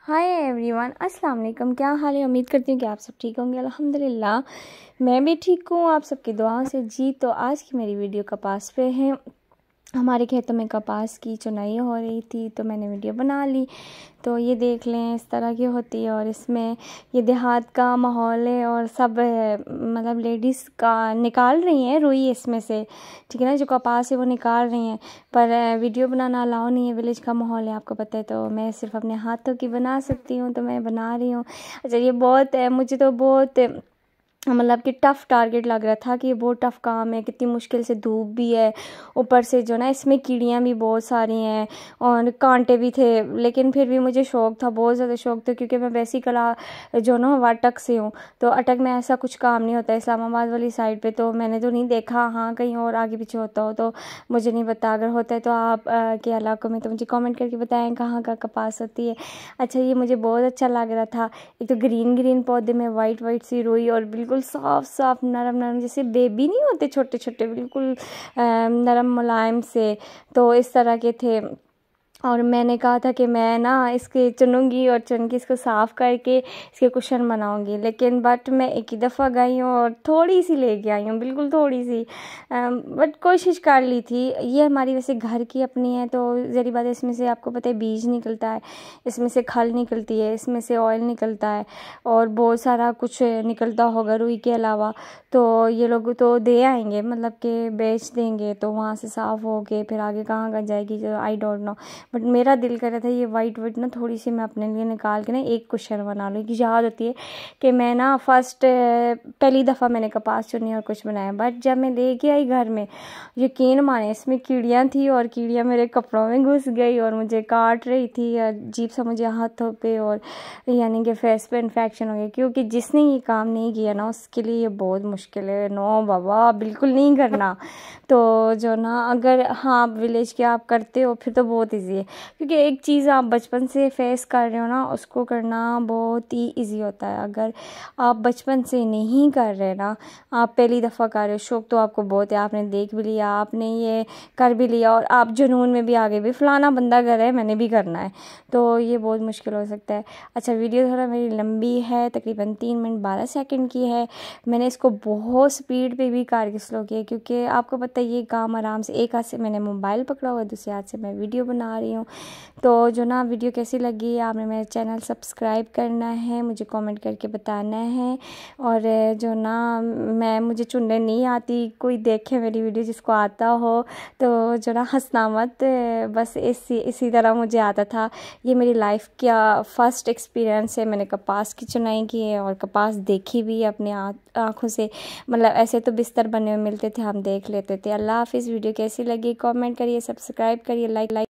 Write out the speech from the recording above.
Hi everyone, अस्सलाम वालेकुम। क्या हाल है? उम्मीद करती हूँ कि आप सब ठीक होंगे। अल्हम्दुलिल्लाह मैं भी ठीक हूँ, आप सबकी दुआओं से। जी तो आज की मेरी वीडियो कपास पे है। हमारे खेतों में कपास की चुनाई हो रही थी तो मैंने वीडियो बना ली। तो ये देख लें, इस तरह की होती है और इसमें ये देहात का माहौल है और सब मतलब लेडीज़ का निकाल रही हैं रुई इसमें से, ठीक है ना, जो कपास है वो निकाल रही हैं। पर वीडियो बनाना अलाउ नहीं है, विलेज का माहौल है आपको पता है। तो मैं सिर्फ अपने हाथों की बना सकती हूँ, तो मैं बना रही हूँ। अच्छा, ये बहुत मुझे तो बहुत मतलब कि टफ़ टारगेट लग रहा था कि ये बहुत टफ़ काम है, कितनी मुश्किल से, धूप भी है, ऊपर से जो ना इसमें कीड़ियाँ भी बहुत सारी हैं और कांटे भी थे। लेकिन फिर भी मुझे शौक़ था, बहुत ज़्यादा शौक़ था, क्योंकि मैं वैसी कला जो ना अटक से हूँ। तो अटक में ऐसा कुछ काम नहीं होता इस्लामाबाद वाली साइड पे, तो मैंने तो नहीं देखा। हाँ, कहीं और आगे पीछे होता हो तो मुझे नहीं पता, अगर होता है तो आप के इलाकों में तो मुझे कॉमेंट करके बताएँ कहाँ का कपास होती है। अच्छा, ये मुझे बहुत अच्छा लग रहा था। एक तो ग्रीन ग्रीन पौधे में वाइट वाइट सी रुई और बिल्कुल साफ साफ नरम नरम, जैसे बेबी नहीं होते छोटे छोटे, बिल्कुल नरम मुलायम से। तो इस तरह के थे और मैंने कहा था कि मैं ना इसके चुनूँगी और चुन के इसको साफ़ करके इसके कुशन बनाऊँगी। लेकिन बट मैं एक ही दफ़ा गई हूँ और थोड़ी सी लेके आई हूँ, बिल्कुल थोड़ी सी, बट कोशिश कर ली थी। ये हमारी वैसे घर की अपनी है, तो ज़री बात है, इसमें से आपको पता है बीज निकलता है, इसमें से खल निकलती है, इसमें से ऑयल निकलता है और बहुत सारा कुछ निकलता होगा रुई के अलावा। तो ये लोग तो दे आएंगे, मतलब कि बेच देंगे, तो वहाँ से साफ़ हो के फिर आगे कहाँ का जाएगी जो आई डोंट नो। बट मेरा दिल कर रहा था ये वाइट वाइट ना थोड़ी सी मैं अपने लिए निकाल के ना एक कुशन बना लूँ। कि याद होती है कि मैं ना पहली दफ़ा मैंने कपास चुनी और कुछ बनाया, बट जब मैं लेके आई घर में, यकीन माने इसमें कीड़ियाँ थी और कीड़ियाँ मेरे कपड़ों में घुस गई और मुझे काट रही थी, अजीब सा मुझे हाथों पे और यानी कि फेस पे इन्फेक्शन हो गया। क्योंकि जिसने ये काम नहीं किया ना उसके लिए ये बहुत मुश्किल है। नो बाबा, बिल्कुल नहीं करना। तो जो ना, अगर हाँ विलेज के आप करते हो फिर तो बहुत ईजी है, क्योंकि एक चीज़ आप बचपन से फेस कर रहे हो ना, उसको करना बहुत ही ईजी होता है। अगर आप बचपन से नहीं कर रहे ना, आप पहली दफ़ा कर रहे हो, शौक़ तो आपको बहुत है, आपने देख भी लिया, आपने ये कर भी लिया और आप जुनून में भी आगे भी फलाना बंदा कर रहा है मैंने भी करना है, तो ये बहुत मुश्किल हो सकता है। अच्छा, वीडियो थोड़ा मेरी लंबी है, तकरीबन 3 मिनट 12 सेकंड की है। मैंने इसको बहुत स्पीड पे भी करके स्लो किया, क्योंकि आपको पता है ये काम आराम से, एक हाथ से मैंने मोबाइल पकड़ा हुआ है, दूसरे हाथ से मैं वीडियो बना रही हूँ। तो जो ना वीडियो कैसी लगी, आपने मेरे चैनल सब्सक्राइब करना है, मुझे कमेंट करके बताना है। और जो ना मुझे चुनने नहीं आती, कोई देखे मेरी वीडियो जिसको आता हो तो जो ना हंसना मत, बस इसी तरह मुझे आता था। ये मेरी लाइफ का फर्स्ट एक्सपीरियंस है, मैंने कपास की चुनाई की है और कपास देखी भी अपने आँखों से। मतलब ऐसे तो बिस्तर बने हुए मिलते थे, हम देख लेते थे। अल्लाह हाफिज़। वीडियो कैसी लगी कमेंट करिए, सब्सक्राइब करिए, लाइक